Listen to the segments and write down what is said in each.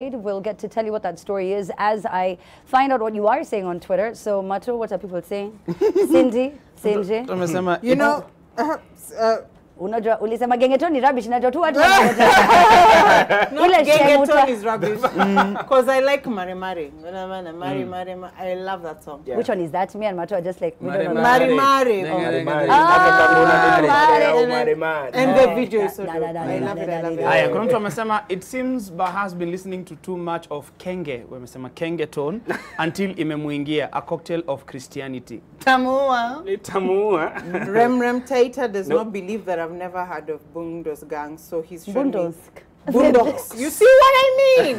We'll get to tell you what that story is as I find out what you are saying on Twitter. So, Mato, what are people saying? Cindy, you know, unajua ulisema gengeton ni rubbish, najua tu watu gengeton is rubbish because I like Mare Mare. I love that song. Yeah. Which one is that? Me and Mato are just like Mare Mare. And the video is so dope. I love it. Aya, kuna mtu amesema it seems Bah has been listening to too much of Kenge. Wamesema Kenge tone until imemuingia a cocktail of Christianity. Tamua. Rem Tater does not believe that I've never heard of Bundos gang, so he's Bundos. Bundoks. You see what I mean?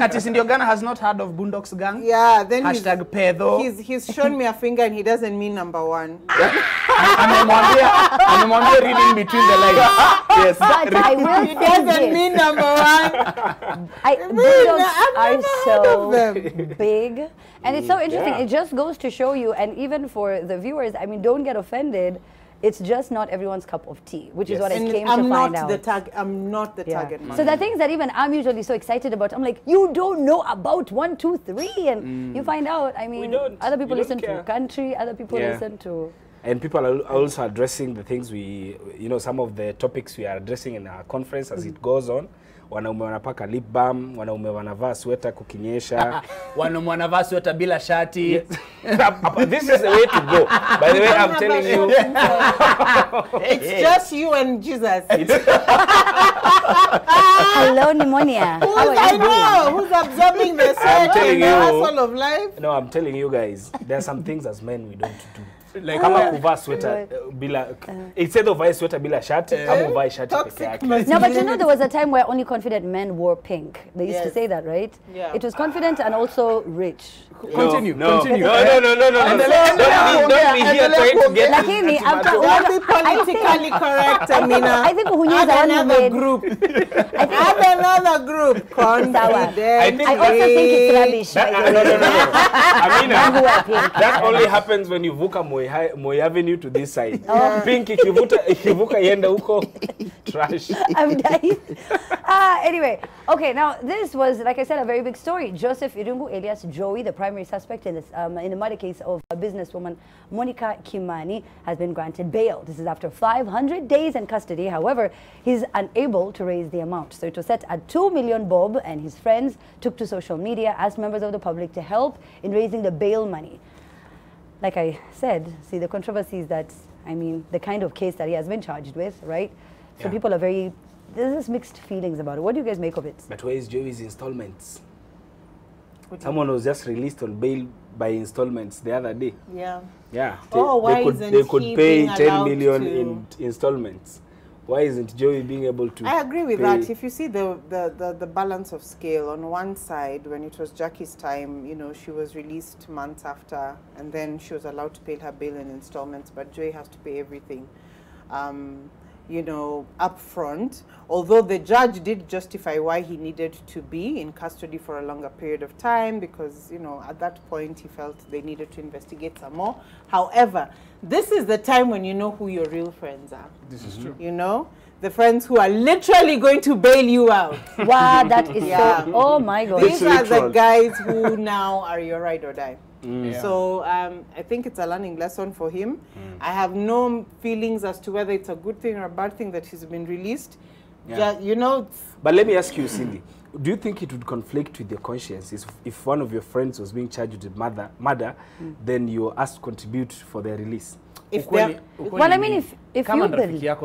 Ati Sindiogana has not heard of Bundoks gang? Yeah, then #pedo. He's shown me a finger and he doesn't mean number one. Amemwambia reading between the lines. Yes. But I will he doesn't mean number one. Bundoks are so big. And it's so interesting. Yeah. It just goes to show you, and even for the viewers, I mean, don't get offended. It's just not everyone's cup of tea, which is what I came to find out. I'm not the target man. So the things that even I'm usually so excited about, I'm like, you don't know about 1, 2, 3, and you find out. I mean, other people listen to country, other people listen to. And people are also addressing the things some of the topics we are addressing in our conference as it goes on. Wanaume wanapaka lip balm, wanaume wanavaa sweater kukinyesha. Wanaume wanavaa sweater bila shati. Yes. This is the way to go. By the way, I'm telling you. It's just you and Jesus. Hello, pneumonia. Who's absorbing the sweat and the hustle of life? No, I'm telling you guys, there are some things as men we don't do. Like kama kuvaa sweater bila instead of wearing sweater bila shati kama uvae shati peke yake. No, but you know there was a time where only confident men wore pink. They used to say that, right? Yeah. It was confident and also rich. Continue. No. And don't be here trying to get Lakini after don't be politically correct, Amina. I think Hunyeza another group. Another group. Confident. I also think it's rubbish. No. Amina, that only happens when you vuka Moi Avenue to this side. Pink ikivuka yenda huko trash. I'm dying. Anyway, okay, now this was, like I said, a very big story. Joseph Irungu alias Jowie, the primary suspect in this in the murder case of a businesswoman Monica Kimani, has been granted bail. This is after 500 days in custody. However, he's unable to raise the amount. So it was set at 2 million bob, and his friends took to social media, asked members of the public to help in raising the bail money. Like I said, see, the controversy is that, I mean, the kind of case that he has been charged with, right? So people are there's mixed feelings about it. What do you guys make of it? But where is Jowie's installments? Someone was just released on bail by installments the other day. Yeah. Yeah. They could pay 10 million in installments. Why isn't Jowie being able to I agree with that. If you see the balance of scale, on one side, when it was Jackie's time, you know, she was released months after, and then she was allowed to pay her bail in installments, but Jowie has to pay everything, you know, up front. Although the judge did justify why he needed to be in custody for a longer period of time, because, you know, at that point he felt they needed to investigate some more. However, this is the time when you know who your real friends are. This is true. You know, the friends who are literally going to bail you out. Wow, that is so, oh my God. These are the guys who now are your ride or die. So I think it's a learning lesson for him. I have no feelings as to whether it's a good thing or a bad thing that he's been released. Just, you know. But let me ask you, Cindy, do you think it would conflict with your conscience if one of your friends was being charged with murder, then you were asked to contribute for their release? Well, I mean, if you believe, if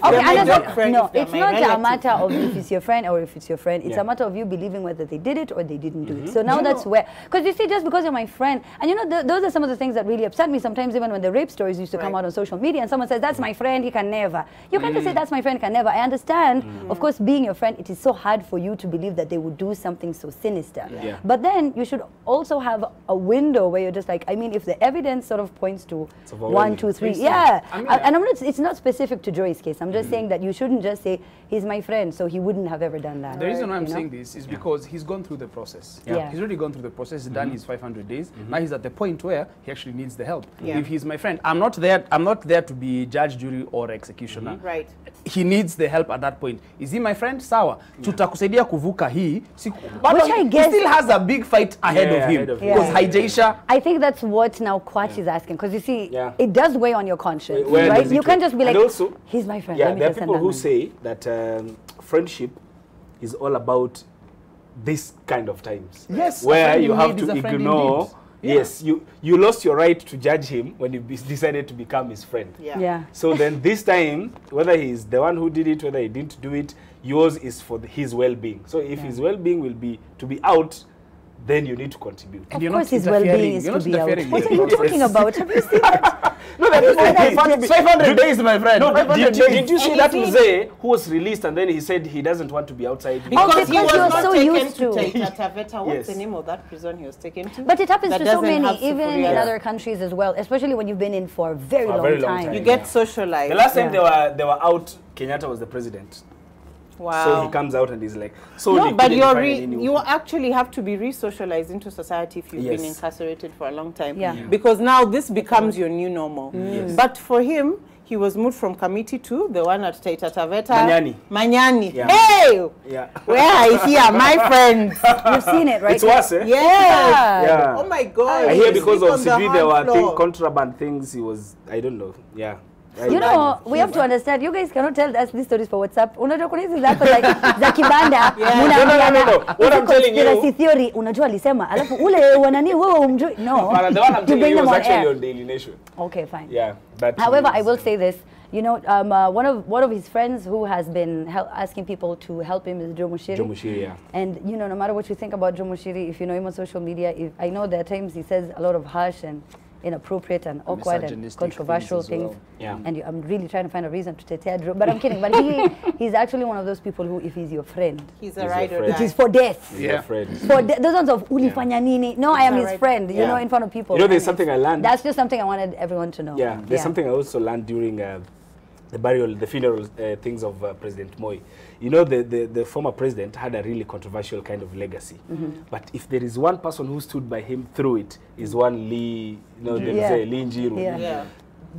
okay, friend, no, it's not a matter of if it's your friend or if it's your friend. It's a matter of you believing whether they did it or they didn't do it. So now that's where, because you see, just because you're my friend, and you know, those are some of the things that really upset me sometimes, even when the rape stories used to come out on social media, and someone says, that's my friend, he can never. You can't just say, that's my friend, can never. I understand, of course, being your friend, it is so hard for you to believe that they would do something so sinister. But then you should also have a window where you're just like, I mean, if the evidence sort of points to 1, 2, 3, and I'm it's not specific to Joey's case. I'm just saying that you shouldn't just say he's my friend, so he wouldn't have ever done that. The reason why I'm you know? saying this is because he's gone through the process. Yeah. He's already gone through the process, he's done his 500 days. Now he's at the point where he actually needs the help. Yeah. If he's my friend, I'm not there to be judge, jury, or executioner. Right. He needs the help at that point. Is he my friend? Sawa. Tutakusaidia kuvuka hii. Which I guess he still has a big fight ahead of him. Because Haijaisha. I think that's what now Kwach is asking, because you see, Yeah. it does weigh on your conscience, Where right? does it You can't weigh? just be And like, also, he's my friend. Yeah, Let me there are just send people that who man. say that friendship is all about this kind of times. Yes. a Where friend you in have need is to a friend ignore. indeed. Yeah. Yes, you lost your right to judge him when you decided to become his friend. Yeah. Yeah. So then this time, whether he's the one who did it, whether he didn't do it, yours is for his well-being. So if his well-being will be to be out, then you need to contribute. And Of you're course not his well-being interfering. is You're to not be out. interfering What with are you it. talking about? Have you seen that? No, that is 500 days, my friend. No, 500 days. did you see And that you see- Mzee who was released and then he said he doesn't want to be outside? Because he because was you're not so taken used to- Taita Taveta. What's Yes. the name of that prison he was taken to? But it happens That to so doesn't many, have even in Sufuria. other countries as well, especially when you've been in for a very, For a long, very long time. time. You get Yeah. socialized. The last time they were out, Kenyatta was the president. Wow. So he comes out and he's like, so No, they but couldn't find any you actually have to be re-socialized into society if you've been Yes. incarcerated for a long time. Yeah. Yeah. Because now this becomes your new normal. Yes. But for him, he was moved from committee to the one at Taita Taveta. Manyani. Manyani. Yeah. Hey! Yeah. Where I hear my friends. You've seen it, right? It's worse, eh? Yes. Yeah. Oh my God. I hear He because sleep of on the Sidri there hard were floor. contraband things he was, I don't know. Yeah. You know, we have to understand, you guys cannot tell us these stories for WhatsApp. Unajua kuna hizi zako za kibanda, mnaambiana, No. What hizi I'm telling you- conspiracy theory, unajua alisema, alafu ule wanani wewe umjui. No. But the one I'm You telling bring you them was on actually air. on Daily Nation. Okay, fine. Yeah. But However, I he's- will say this. You know, one of his friends who has been asking people to help him is Joe Mushiri. Joe Mushiri, yeah. And you know, no matter what you think about Joe Mushiri, if you know him on social media, I know there are times he says a lot of harsh and inappropriate and awkward and misogynistic controversial things as things. well. Yeah. And I'm really trying to find a reason to tetea Joe, but I'm kidding. But he's actually one of those people who, if he's your friend, He's a He's a ride or friend. it die. is for death. He's Yeah. a friend. Those ones of ulifanya nini. No, I am a his right- friend. You Yeah. know, in front of people. You know, there's And something I learned. That's just something I wanted everyone to know. Yeah, there's something I also learned during the funeral things of President Moi. You know, the former president had a really controversial kind of legacy. But if there is one person who stood by him through it, is one Lee, you know, they Yeah. say Lee Njiru. Yeah. Yeah.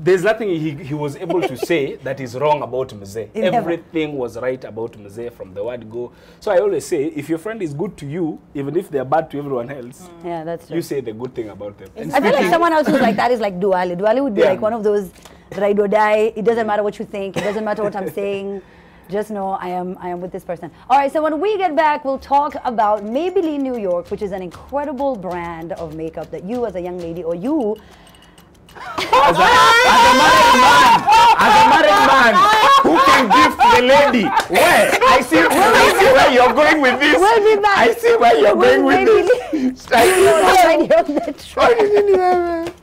There's nothing he was able to say that is wrong about Mzee. Never. Everything was right about Mzee from the word go. So I always say, if your friend is good to you, even if they're bad to everyone else, Yeah, that's true. you say the good thing about them. And I feel like someone else who's like that is like Duale. Duale would be Yeah. like one of those ride or die. It doesn't matter what you think. It doesn't matter what I'm saying. Just know I am with this person. All right, so when we get back, we'll talk about Maybelline New York, which is an incredible brand of makeup that you as a young lady or you As a married man who can gift the lady. Where? I see where you're going with this. will be back. I see where you're going with this. I see already on the track.